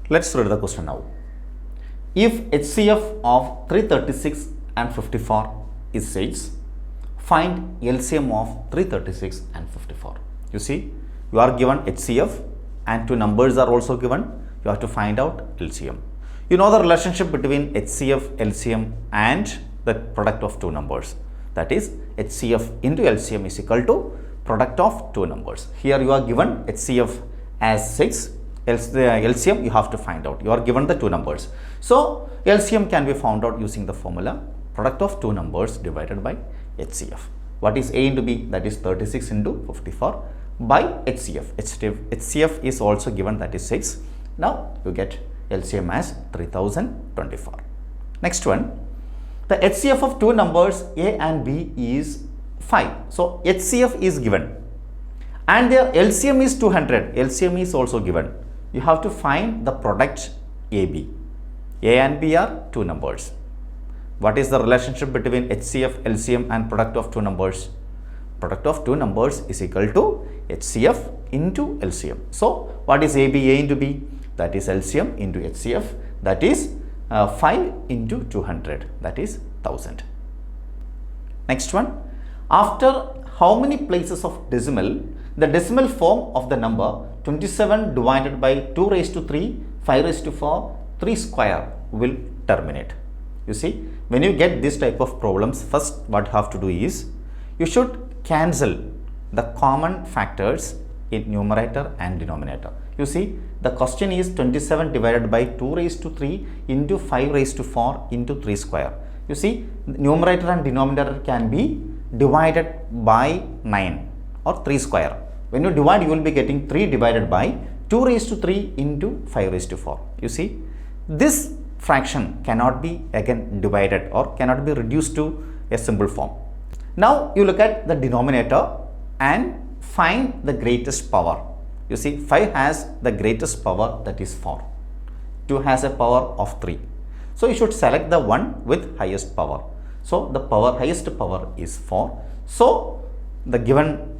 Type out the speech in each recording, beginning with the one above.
Let's read the question now. If HCF of 336 and 54 is 6, find LCM of 336 and 54. You see, you are given HCF and two numbers are also given. You have to find out LCM. You know the relationship between HCF, LCM and the product of two numbers. That is, HCF into LCM is equal to product of two numbers. Here you are given HCF as 6. LCM you have to find out. You are given the two numbers. So LCM can be found out using the formula product of two numbers divided by HCF. What is A into B? That is 36 into 54 by HCF. HCF is also given, that is 6. Now you get LCM as 3024. Next one, the HCF of two numbers A and B is 5. So HCF is given and their LCM is 200. LCM is also given. You have to find the product AB. A and B are two numbers. What is the relationship between HCF, LCM and product of two numbers? Product of two numbers is equal to HCF into LCM. So what is AB? A into B, that is LCM into HCF, that is 5 into 200, that is 1000. Next one, after how many places of decimal the decimal form of the number 27 divided by 2 raised to 3, 5 raised to 4, 3 square will terminate? You see, when you get this type of problems, first what you have to do is you should cancel the common factors in numerator and denominator. You see, the question is 27 divided by 2 raised to 3 into 5 raised to 4 into 3 square. You see, numerator and denominator can be divided by 9 or 3 square. When you divide, you will be getting 3 divided by 2 raised to 3 into 5 raised to 4. You see, this fraction cannot be again divided or cannot be reduced to a simple form. Now you look at the denominator and find the greatest power. You see, 5 has the greatest power, that is 4. 2 has a power of 3. So you should select the one with highest power. So the highest power is 4. So the given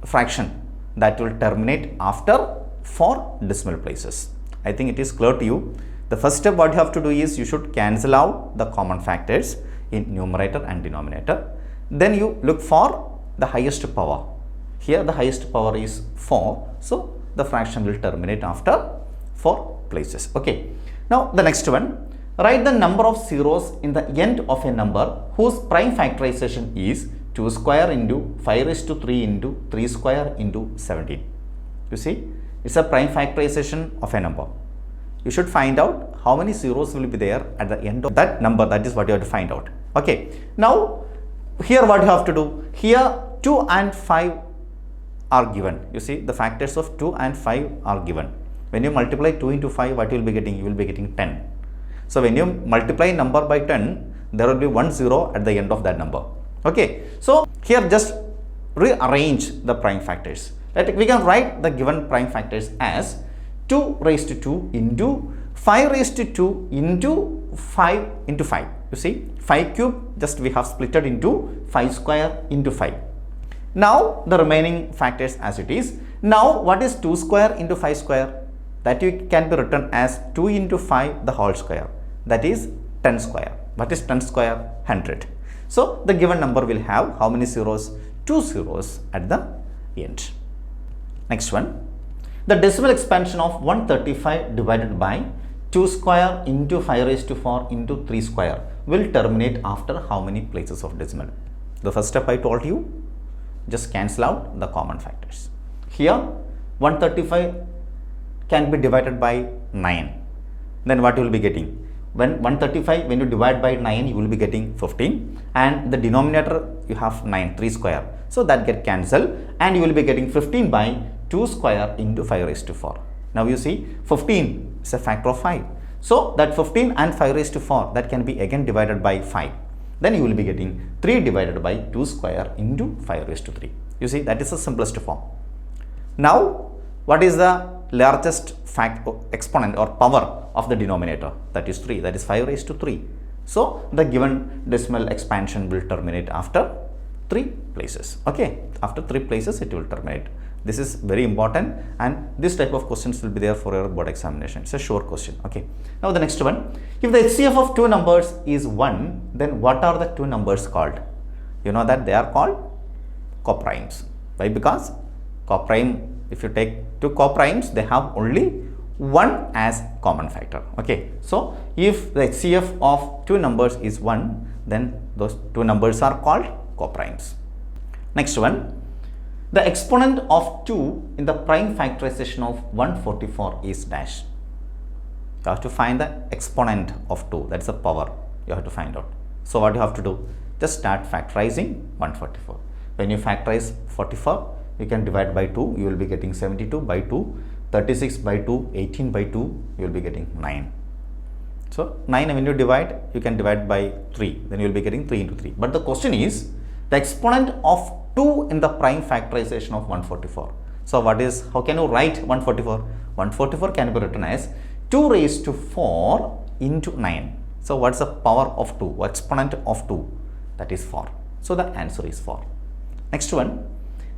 fraction that will terminate after 4 decimal places. I think it is clear to you. The first step what you have to do is you should cancel out the common factors in numerator and denominator. Then you look for the highest power. Here the highest power is 4. So the fraction will terminate after 4 places. Okay. Now the next one, write the number of zeros in the end of a number whose prime factorization is 2 square into 5 raised to 3 into 3 square into 17. You see, it's a prime factorization of a number. You should find out how many zeros will be there at the end of that number. That is what you have to find out. Okay. Now here what you have to do, here 2 and 5 are given. You see, the factors of 2 and 5 are given. When you multiply 2 into 5, what you will be getting? You will be getting 10. So when you multiply number by 10, there will be 1 0 at the end of that number. Okay. So here just rearrange the prime factors. We can write the given prime factors as 2 raised to 2 into 5 raised to 2 into 5 into 5. You see, 5 cube just we have split it into 5 square into 5. Now the remaining factors as it is. Now what is 2 square into 5 square? That can be written as 2 into 5 the whole square. That is 10 square. What is 10 square? 100. So the given number will have how many zeros? 2 zeros at the end. Next one, the decimal expansion of 135 divided by 2 square into 5 raised to 4 into 3 square will terminate after how many places of decimal? The first step I told you, just cancel out the common factors. Here 135 can be divided by 9. Then what you will be getting? When 135, when you divide by 9, you will be getting 15, and the denominator you have 9, 3 square. So that get cancelled and you will be getting 15 by 2 square into 5 raised to 4. Now you see, 15 is a factor of 5. So that 15 and 5 raised to 4, that can be again divided by 5. Then you will be getting 3 divided by 2 square into 5 raised to 3. You see, that is the simplest form. Now what is the largest exponent or power of the denominator? That is 3, that is 5 raised to 3. So the given decimal expansion will terminate after 3 places. Okay, after 3 places it will terminate. This is very important, and this type of questions will be there for your board examination. It's a sure question. Okay. Now the next one, if the HCF of two numbers is 1, then what are the two numbers called? You know that they are called coprimes. Why? Because coprime, if you take two coprimes, they have only 1 as common factor. Okay. So if the HCF of two numbers is 1, then those two numbers are called coprimes. Next one, the exponent of 2 in the prime factorization of 144 is dash. You have to find the exponent of 2, that's the power you have to find out. So what you have to do? Just start factorizing 144. When you factorize 44, you can divide by 2, you will be getting 72 by 2, 36 by 2, 18 by 2, you will be getting 9. So 9, when you divide, you can divide by 3, then you will be getting 3 into 3. But the question is, the exponent of 2 in the prime factorization of 144. So how can you write 144? 144 can be written as 2 raised to 4 into 9. So what's the power of 2? Exponent of 2? That is 4. So the answer is 4. Next one,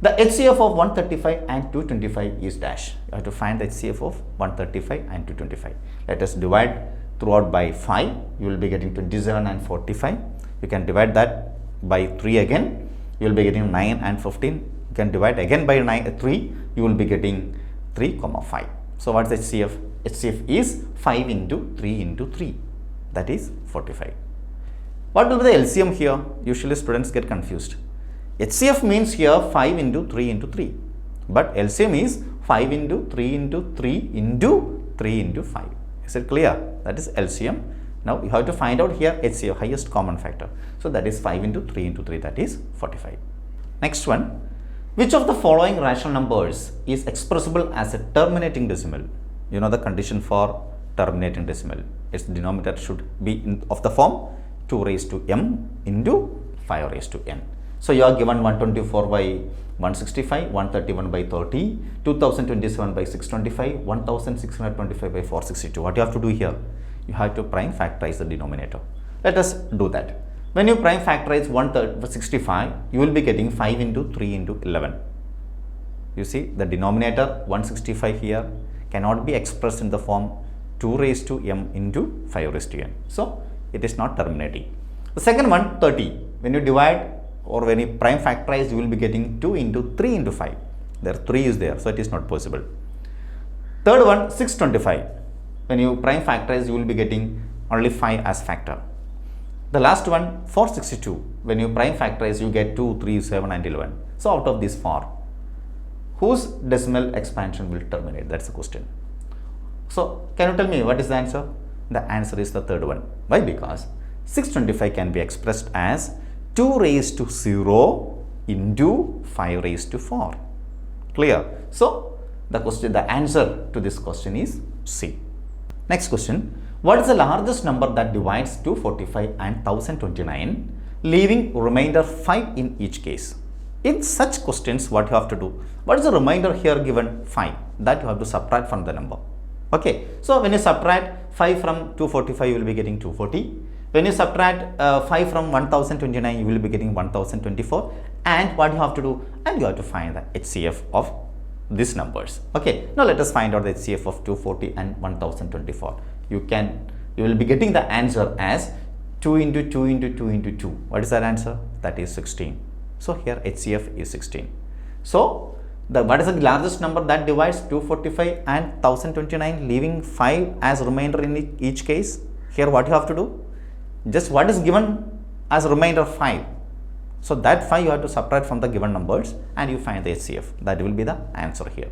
the HCF of 135 and 225 is dash. You have to find the HCF of 135 and 225. Let us divide throughout by 5. You will be getting 27 and 45. You can divide that by 3 again. You will be getting 9 and 15. You can divide again by 3. You will be getting 3, 5. So what is HCF? HCF is 5 into 3 into 3. That is 45. What will be the LCM here? Usually students get confused. HCF means here 5 into 3 into 3. But LCM is 5 into 3 into 3 into 3 into 5. Is it clear? That is LCM. Now you have to find out here HCF, highest common factor. So that is 5 into 3 into 3, that is 45. Next one, which of the following rational numbers is expressible as a terminating decimal? You know the condition for terminating decimal. Its denominator should be of the form 2 raised to m into 5 raised to n. So you are given 124 by 165, 131 by 30, 2027 by 625, 1625 by 462. What you have to do here? You have to prime factorize the denominator. Let us do that. When you prime factorize 165, you will be getting 5 into 3 into 11. You see the denominator 165 here cannot be expressed in the form 2 raised to m into 5 raised to n. So it is not terminating. The second one, 30. When you divide or when you prime factorize, you will be getting 2 into 3 into 5. There 3 is there, so it is not possible. Third one, 625. When you prime factorize, you will be getting only 5 as factor. The last one, 462. When you prime factorize, you get 2, 3, 7 and 11. So out of these 4, whose decimal expansion will terminate? That's the question. So can you tell me what is the answer? The answer is the third one. Why? Because 625 can be expressed as 2 raised to 0 into 5 raised to 4. Clear? So the answer to this question is C. Next question, what is the largest number that divides 245 and 1029, leaving remainder 5 in each case? In such questions, what you have to do? What is the remainder here given? 5. That you have to subtract from the number. Okay. So when you subtract 5 from 245, you will be getting 240. When you subtract 5 from 1029, you will be getting 1024. And what you have to do? And you have to find the HCF of these numbers. Okay. Now let us find out the HCF of 240 and 1024. You will be getting the answer as 2 into 2 into 2 into 2. What is that answer? That is 16. So here HCF is 16. So what is the largest number that divides 245 and 1029, leaving 5 as remainder in each case? Here what you have to do? Just what is given as remainder 5. So that 5 you have to subtract from the given numbers and you find the HCF. That will be the answer here.